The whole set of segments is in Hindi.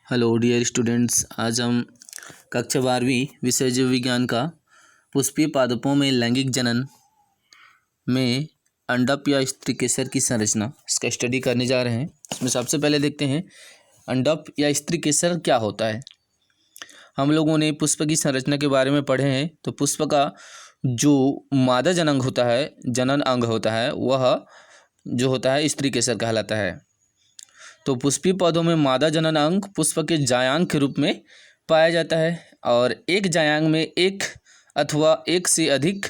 हेलो डियर स्टूडेंट्स, आज हम कक्षा 12वीं विषय जीव विज्ञान का पुष्पीय पादपों में लैंगिक जनन में अंडप या स्त्री केसर की संरचना इसका स्टडी करने जा रहे हैं। इसमें सबसे पहले देखते हैं अंडप या स्त्री केसर क्या होता है। हम लोगों ने पुष्प की संरचना के बारे में पढ़े हैं। तो पुष्प का जो मादा जनन होता है, जनन अंग होता है, वह जो होता है स्त्री केसर कहलाता है। तो पुष्पीय पौधों में मादा जनन अंग पुष्प के जायांग के रूप में पाया जाता है और एक जायांग में एक अथवा एक से अधिक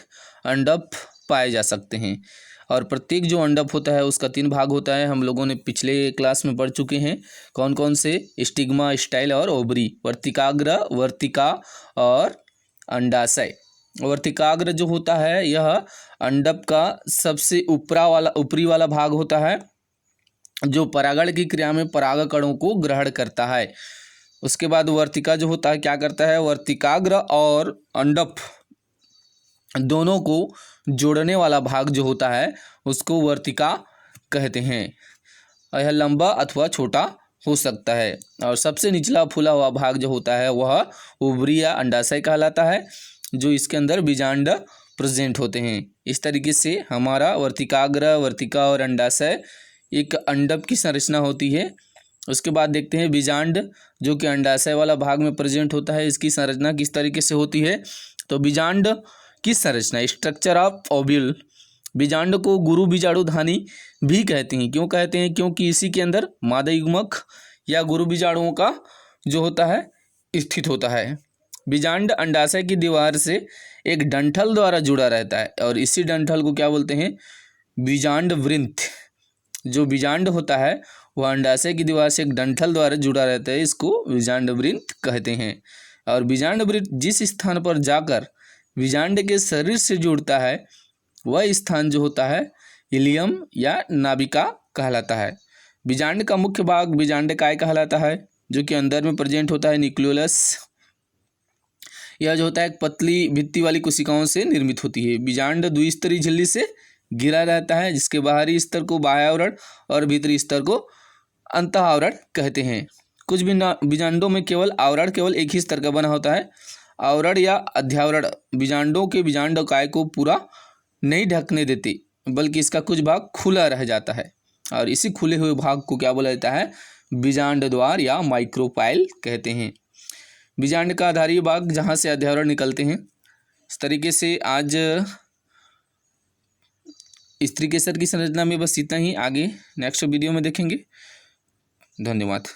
अंडप पाए जा सकते हैं और प्रत्येक जो अंडप होता है उसका 3 भाग होता है। हम लोगों ने पिछले क्लास में पढ़ चुके हैं कौन कौन से, स्टिग्मा, स्टाइल और ओवरी, वर्तिकाग्र, वर्तिका और अंडाशय। वर्तिकाग्र जो होता है यह अंडप का सबसे ऊपरी वाला भाग होता है जो परागण की क्रिया में परागकणों को ग्रहण करता है। उसके बाद वर्तिका जो होता है क्या करता है, वर्तिकाग्र और अंडप दोनों को जोड़ने वाला भाग जो होता है उसको वर्तिका कहते हैं। यह लंबा अथवा छोटा हो सकता है और सबसे निचला फूला हुआ भाग जो होता है वह ओवरी या अंडाशय कहलाता है, जो इसके अंदर बीजांड प्रेजेंट होते हैं। इस तरीके से हमारा वर्तिकाग्र, वर्तिका और अंडाशय एक अंडप की संरचना होती है। उसके बाद देखते हैं बीजांड जो कि अंडाशय वाला भाग में प्रेजेंट होता है। इसकी संरचना किस तरीके से होती है, तो बीजांड की संरचना, स्ट्रक्चर ऑफ ओव्यूल। बीजांड को गुरु बीजाणुधानी भी कहते हैं। क्यों कहते हैं, क्योंकि इसी के अंदर मादा युग्मक या गुरु बीजाणुओं का जो होता है स्थित होता है। बीजांड अंडाशय की दीवार से एक डंठल द्वारा जुड़ा रहता है और इसी डंठल को क्या बोलते हैं, बीजांड वृंत। जो बीजांड होता है वह अंडाशय की दीवार से एक डंठल द्वारा जुड़ा रहता है, इसको बीजांड वृंत कहते हैं। और बीजांड वृंत जिस स्थान पर जाकर बीजांड के शरीर से जुड़ता है वह स्थान जो होता है इलियम या नाभिका कहलाता है। बीजांड का मुख्य भाग बीजांडकाय कहलाता है जो कि अंदर में प्रेजेंट होता है न्यूक्लियोलस। यह जो होता है एक पतली भित्ति वाली कोशिकाओं से निर्मित होती है। बीजांड द्विस्तरीय झिल्ली से घिरा रहता है जिसके बाहरी स्तर को बाह्य आवरण और भीतरी स्तर को अंतः आवरण कहते हैं। कुछ बीजांडों में आवरण केवल एक ही स्तर का बना होता है। आवरण या अध्यावरण बीजांडों के बीजांडकाय को पूरा नहीं ढकने देते बल्कि इसका कुछ भाग खुला रह जाता है और इसी खुले हुए भाग को क्या बोला जाता है, बीजांड द्वार या माइक्रोपाइल कहते हैं। बीजांड का आधारीय भाग जहाँ से अध्यावरण निकलते हैं। इस तरीके से आज स्त्री केसर की संरचना में बस इतना ही। आगे नेक्स्ट वीडियो में देखेंगे। धन्यवाद।